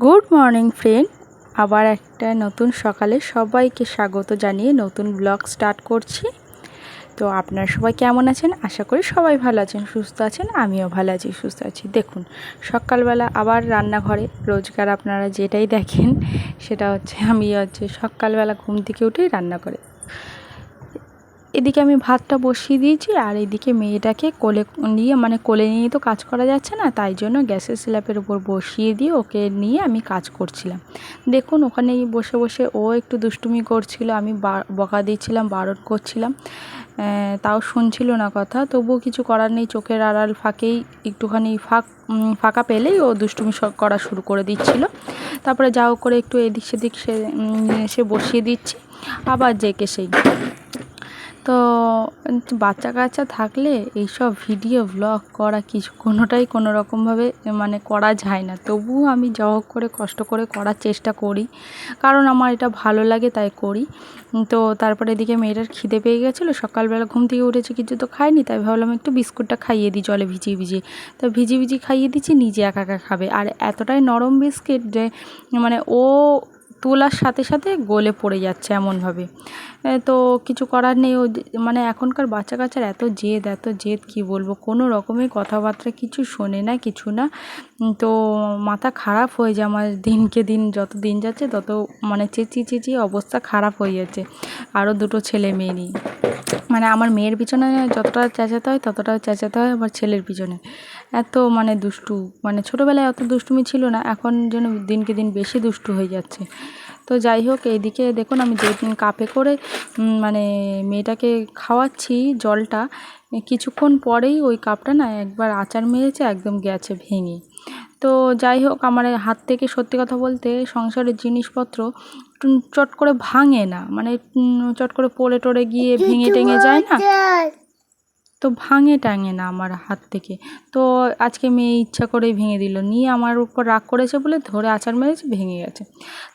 Good morning friend, আবার একটা নতুন সকালে সবাইকে স্বাগত জানিয়ে নতুন ব্লগ স্টার্ট করছি। তো আপনারা সবাই কেমন আছেন? আশা করি সবাই ভালো আছেন, সুস্থ আছেন। আমিও ভালো আছি, সুস্থ আছি। দেখুন, সকালবেলা আবার রান্নাঘরে রোজগার আপনারা যেটাই দেখেন সেটা হচ্ছে আমি সকালবেলা ঘুম থেকে উঠেই রান্না করে এদিকে আমি ভাতটা বসিয়ে দিয়েছি, আর এদিকে মেয়েটাকে কোলে নিয়ে তো কাজ করা যাচ্ছে না, তাই জন্য গ্যাসের স্ল্যাবের উপর বসিয়ে দিয়ে ওকে নিয়ে আমি কাজ করছিলাম। দেখুন, ওখানেই বসে বসে ও একটু দুষ্টুমি করছিল, আমি বকা দিচ্ছিলাম, বারণ করছিলাম, তাও শুনছিল না কথা। তবুও কিছু করার নেই, চোখের আড়াল ফাঁকেই একটুখানি ফাঁকা পেলেই ও দুষ্টুমি করা শুরু করে দিচ্ছিল। তারপরে যাও করে একটু এদিক সেদিক সে বসিয়ে দিচ্ছি, আবার যেকে সেই। তো বাচ্চা কাচ্চা থাকলে এইসব ভিডিও ব্লগ করা কোনোটাই কোনো রকমভাবে করা যায় না। তবুও আমি যা হোক করে কষ্ট করে করার চেষ্টা করি, কারণ আমার এটা ভালো লাগে, তাই করি। তো তারপরে এদিকে মেয়েটার খিদে পেয়ে গেছিলো, সকালবেলা ঘুম থেকে উঠেছি, কিছু তো খাইনি, তাই ভাবলাম একটু বিস্কুটটা খাইয়ে দিই জলে ভিজিয়ে ভিজিয়ে। তো ভিজিয়ে খাইয়ে দিচ্ছি, নিজে একা একা খাবে। আর এতটাই নরম বিস্কিট যে ও তোলার সাথে সাথে গলে পড়ে যাচ্ছে এমনভাবে। তো কিছু করার নেই। ও এখনকার বাচ্চা কাচ্চার এত জেদ কী বলবো, কোনো রকমের কথাবার্তা কিছু শোনে না, কিছু না। তো মাথা খারাপ হয়ে যায় আমার দিনকে দিন, যত দিন যাচ্ছে তত চেঁচিয়ে অবস্থা খারাপ হয়ে যাচ্ছে। আরও দুটো ছেলে মেয়ে নিয়ে আমার মেয়ের পিছনে যতটা চেঁচাতে হয় ততটাও চেঁচাতে হয় আমার ছেলের পিছনে। এত দুষ্টু, ছোটোবেলায় অত দুষ্টুমি ছিল না, এখন যেন দিনকে দিন বেশি দুষ্টু হয়ে যাচ্ছে। তো যাই হোক, এইদিকে দেখুন আমি যে কাপে করে মেয়েটাকে খাওয়াচ্ছি জলটা, কিছুক্ষণ পরেই ওই কাপটা না একবার আঁচাড় মেরেছে, একদম গেছে ভেঙে। তো যাই হোক, আমার হাত থেকে সত্যি কথা বলতে সংসারের জিনিসপত্র চট করে ভাঙে না, চট করে পড়ে টড়ে গিয়ে ভেঙে টেঙে যায় না, তো টাঙে না আমার হাত থেকে। তো আজকে মেয়ে ইচ্ছা করেই ভেঙে দিল, নিয়ে আমার উপর রাগ করেছে বলে ধরে আছাড় মেরেছে, ভেঙে গেছে।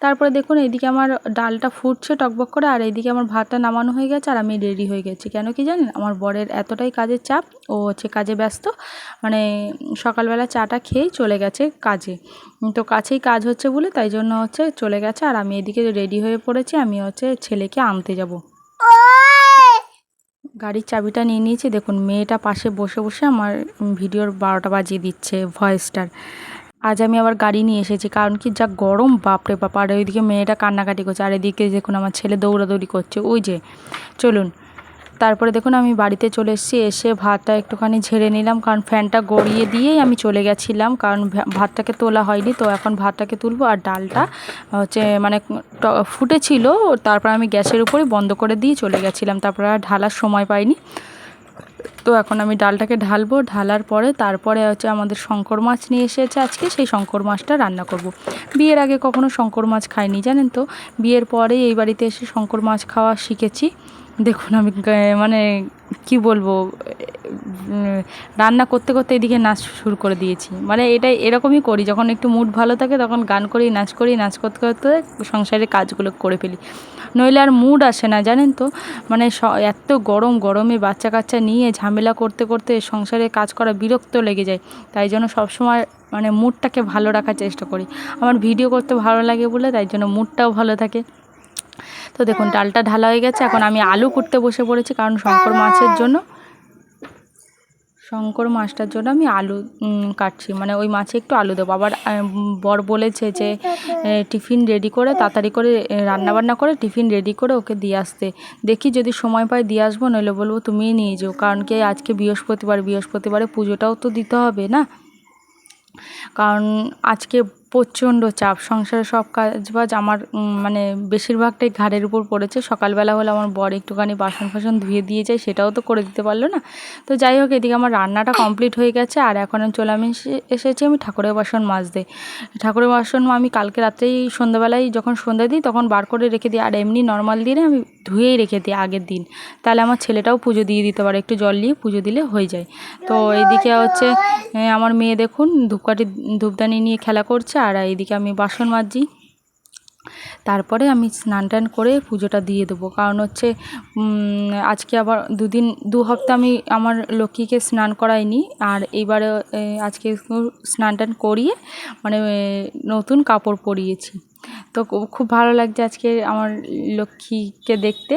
তারপরে দেখুন, এইদিকে আমার ডালটা ফুটছে টকবক করে, আর এইদিকে আমার ভাতটা নামানো হয়ে গেছে, আর আমি রেডি হয়ে গেছি। কেন কি জানেন, আমার বরের এতটাই কাজের চাপ, ও কাজে ব্যস্ত, সকালবেলা চাটা খেয়েই চলে গেছে কাজে। তো কাছেই কাজ হচ্ছে বলে তাই জন্য চলে গেছে, আর আমি এদিকে রেডি হয়ে পড়েছি, আমি ছেলেকে আনতে যাব। গাড়ির চাবিটা নিয়ে নিয়েছি। দেখুন, মেয়েটা পাশে বসে বসে আমার ভিডিওর 12টা বাজিয়ে দিচ্ছে ভয়েসটার। আজ আমি আবার গাড়ি নিয়ে এসেছি, কারণ কি যা গরম, বাপরে বাপ। আর ওইদিকে মেয়েটা কান্নাকাটি করছে, আর এদিকে দেখুন আমার ছেলে দৌড়াদৌড়ি করছে, ওই যে। চলুন, তারপরে দেখুন আমি বাড়িতে চলে এসেছি, এসে ভাতটা একটুখানি ঝেড়ে নিলাম, কারণ ফ্যানটা গড়িয়ে দিয়েই আমি চলে গেছিলাম, কারণ ভাতটাকে তোলা হয়নি। তো এখন ভাতটাকে তুলবো, আর ডালটা ফুটেছিল, তারপর আমি গ্যাসের উপরে বন্ধ করে দিয়ে চলে গেছিলাম, তারপর আর ঢালার সময় পাইনি। তো এখন আমি ডালটাকে ঢালবো, ঢালার পরে তারপরে আমাদের শঙ্কর মাছ নিয়ে এসেছে আজকে, সেই শঙ্কর মাছটা রান্না করব। বিয়ের আগে কখনো শঙ্কর মাছ খাইনি, জানেন তো। বিয়ের পরে এই বাড়িতে এসে শঙ্কর মাছ খাওয়া শিখেছি। দেখুন আমি কি বলবো, রান্না করতে করতে এদিকে নাচ শুরু করে দিয়েছি। এটাই এরকমই করি, যখন একটু মুড ভালো থাকে তখন গান করি, নাচ করতে করতে সংসারের কাজগুলো করে ফেলি, নইলে আর মুড আসে না, জানেন তো। এত গরমে বাচ্চা কাচ্চা নিয়ে ঝামেলা করতে করতে সংসারে কাজ করা বিরক্ত লেগে যায়। তাই জন্য সবসময় মুডটাকে ভালো রাখার চেষ্টা করি। আমার ভিডিও করতে ভালো লাগে বলে তাই জন্য মুডটাও ভালো থাকে। তো দেখুন, ডালটা ঢালা হয়ে গেছে, এখন আমি আলু কুটতে বসে পড়েছি, কারণ শঙ্কর মাছটার জন্য আমি আলু কাটছি, ওই মাছে একটু আলু দেবো। আবার বর বলেছে যে টিফিন রেডি করে, তাড়াতাড়ি করে রান্নাবান্না করে টিফিন রেডি করে ওকে দিয়ে আসতে। দেখি যদি সময় পাই দিয়ে আসবো, নইলে বলবো তুমিই নিয়ে যাও, কারণ কি আজকে বৃহস্পতিবারে পুজোটাও তো দিতে হবে না। কারণ আজকে প্রচণ্ড চাপ, সংসারে সব কাজবাজ আমার বেশিরভাগটাই ঘাড়ের উপর পড়েছে। সকালবেলা হলে আমার বর একটুখানি বাসন ধুয়ে দিয়ে যায়, সেটাও তো করে দিতে পারলো না। তো যাই হোক, এদিকে আমার রান্নাটা কমপ্লিট হয়ে গেছে, আর এখন চলে আমি এসেছি আমি ঠাকুরের বাসন মাজতে। ঠাকুরের বাসন আমি কালকে রাত্রেই সন্ধ্যাবেলায় যখন সন্ধ্যা দিই তখন বার করে রেখে দিই, আর এমনি নর্মাল দিনে আমি ধুয়েই রেখে দিই আগের দিন, তাহলে আমার ছেলেটাও পুজো দিয়ে দিতে পারে, একটু জল নিয়ে পুজো দিলে হয়ে যায়। তো এইদিকে আমার মেয়ে দেখুন ধূপদানি নিয়ে খেলা করছে, আর এইদিকে আমি বাসন মাজছি। তারপরে আমি স্নান টান করে পুজোটা দিয়ে দেবো। কারণ হচ্ছে আজকে আবার 2 হপ্তাহ আমি আমার লক্ষ্মীকে স্নান করাইনি, আর এইবারে আজকে স্নান টান করিয়ে মানে নতুন কাপড় পরিয়েছি। তো খুব ভালো লাগছে আজকে আমার লক্ষ্মীকে দেখতে।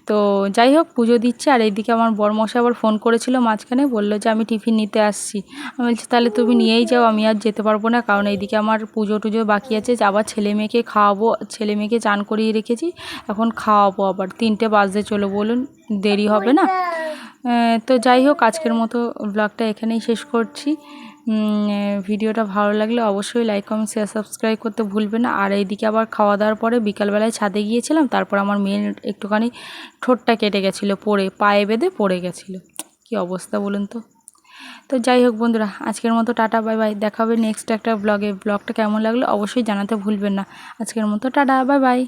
তো যাই হোক, পুজো দিচ্ছে, আর এইদিকে আমার বরমশাই আবার ফোন করেছিল মাঝখানে, বললো যে আমি টিফিন নিতে আসছি। আমি বলছি তাহলে তুমি নিয়েই যাও, আমি আর যেতে পারবো না, কারণ এইদিকে আমার পুজো টুজো বাকি আছে, আবার ছেলে মেয়েকে খাওয়াবো, ছেলে মেয়েকে চান করিয়ে রেখেছি, এখন খাওয়াবো, আবার 3টে বাজতে চলো, বলুন দেরি হবে না। তো যাই হোক, আজকের মতো ব্লগটা এখানেই শেষ করছি। ভিডিওটা ভালো লাগলে অবশ্যই লাইক কমেন্ট শেয়ার সাবস্ক্রাইব করতে ভুলবেন না। আর এইদিকে আবার খাওয়া দাওয়ার পরে বিকালবেলায় ছাদে গিয়েছিলাম, তারপর আমার মেয়ের একটুখানি ঠোঁটটা কেটে গেছিলো, পায়ে বেঁধে পড়ে গেছিলো, কি অবস্থা বলুন তো। তো যাই হোক বন্ধুরা, আজকের মতো টাটা, বাই বাই, দেখা হবে নেক্সট একটা ব্লগে। ব্লগটা কেমন লাগলো অবশ্যই জানাতে ভুলবেন না। আজকের মতো টাটা, বাই বাই।